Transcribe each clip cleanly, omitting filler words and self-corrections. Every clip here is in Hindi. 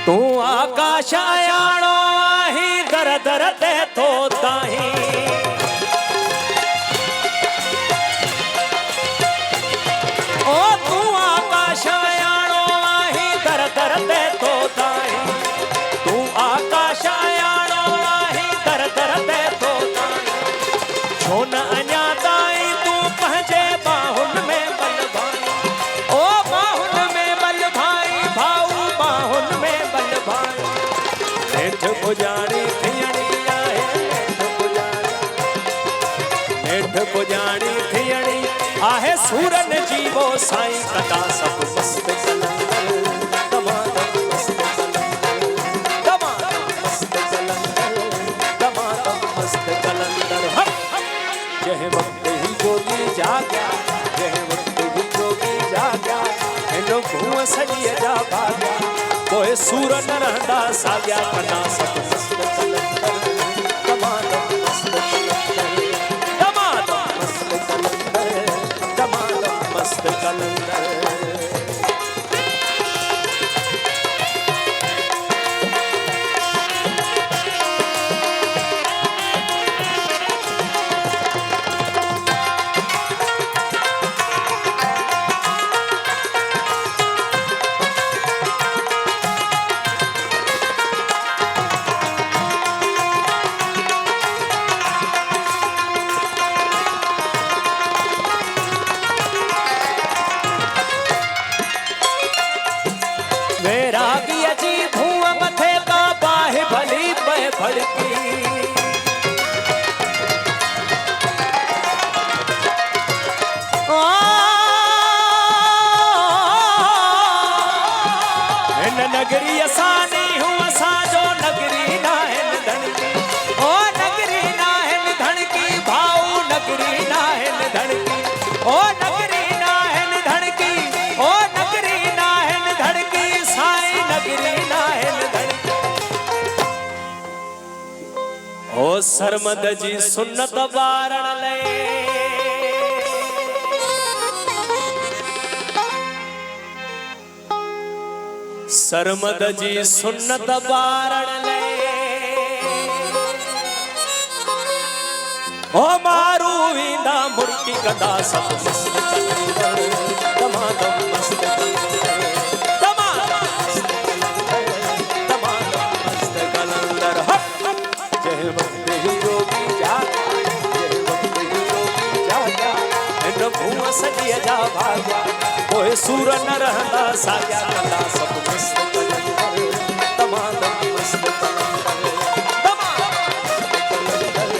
तू आकाश आयाणो आही दर दर ते तो ताही ओ तू आकाश आयाणो आही दर दर ते तो ताही तू आकाश आयाणो आही दर दर ते तो ताही छो न अञा ताई तू पंहिंजे बाहुन में बल भाई ओ बाहुन में बल भाई भाऊ बाहुन में बल भाई नेठ पुजारी थियणी आहे नेठ पुजारी थियणी आहे सूरन जीवो साईं कदा सब मस्त कलंदर दमादम मस्त कलंदर दमादम मस्त कलंदर दमादम मस्त कलंदर जह वक्त ही जोगी जाग्या जह वक्त ही जोगी जाग्या हिनो भूअ सॼीअ जा भाग्या कोई सूर न रहंदा साॻिया कदा सब मस्त कलंदर दमादम मस्त कलंदर दमादम मस्त कलंदर दमादम मस्त कलंदर वैरागी जी धुआं मथे का बाहे भली बह भड़की इन नगरी असानी हूँ असाजो नगरी नाहन धनकी ओ नगरी नाहन धनकी भाऊ नगरी नाहन धनकी ओ नगरी नाहन धनकी ओ नगरी नाहन धनकी साईं नगरी नाहन धनकी ओ सरमद जी सुन्नत बारण ले सरमद जी सुन्नत बारण ले ओ मारू वींदा मुर्की कदा सब मस्त कलंदर दमादम मस्त कलंदर दमादम मस्त कलंदर दमादम मस्त कलंदर जह वक्त ही जोगी जाग्या जह वक्त ही जोगी जाग्या इन भूअ सॼीअ जा भाग्या कोई सूर न रहंदा साॻिया कदा सब मस्त कलंदर दमादम मस्त कलंदर दमादम मस्त कलंदर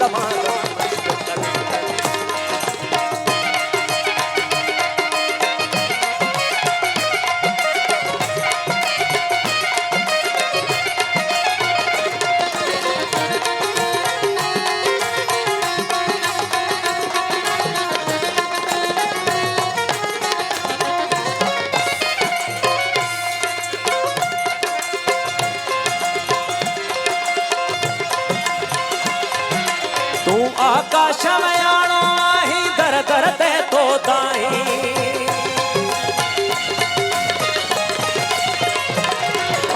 दमादम मस्त कलंदर तू आकाश आयाणो आही दर दर ते तो ताही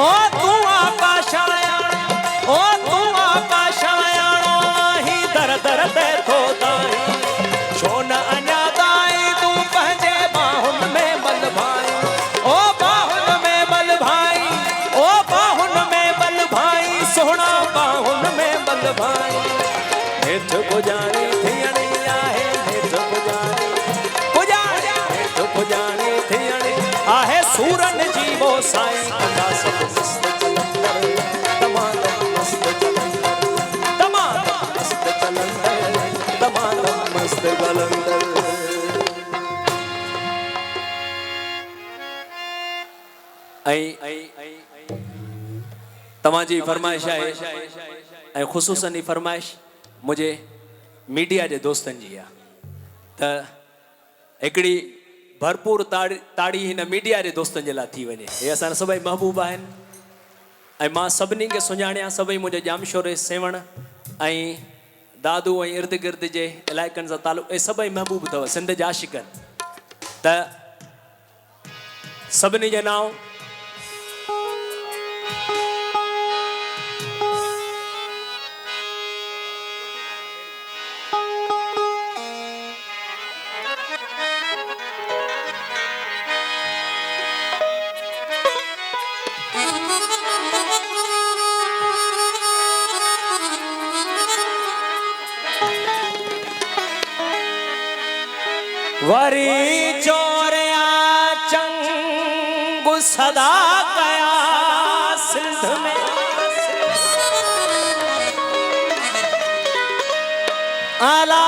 ओ तू आकाश आयाणो ओ तू आकाश आयाणो आही दर दर ते तो ताही छो न अञा ताई तू पंहिंजे बाहुन में बल भाई ओ बाहुन में बल भाई ओ बाहुन में बल भाई सोहणा बाहुन में बल भाई नेठ पुजारी थियणी आहे नेठ पुजारी थियणी आहे सूरन जीवो साईं कदा सब मस्त कलंदर दमादम मस्त कलंदर दमादम मस्त कलंदर दमादम मस्त कलंदर तव्हांजी फरमाइश आहे ऐं ख़ुसूसन ई फरमाइश मुझे मीडिया के दोस्तन जी त हिकिड़ी भरपूर ताड़ी हिन मीडिया के दोस्तन जे लाइ थी वञे हे असां सभई महबूब आहिनि ऐं मां सभिनी खे सुञाणियां सभई मुंहिंजे जामशोरे सेवण ऐं दादू ऐं इर्द गिर्द जे इलाइक़नि सां तालुक़ ए सभई महबूब अथव सिंध जा आशिक़ त सभिनी जे नाव वरी चोरिया चंगु सदा कया सिंध में आला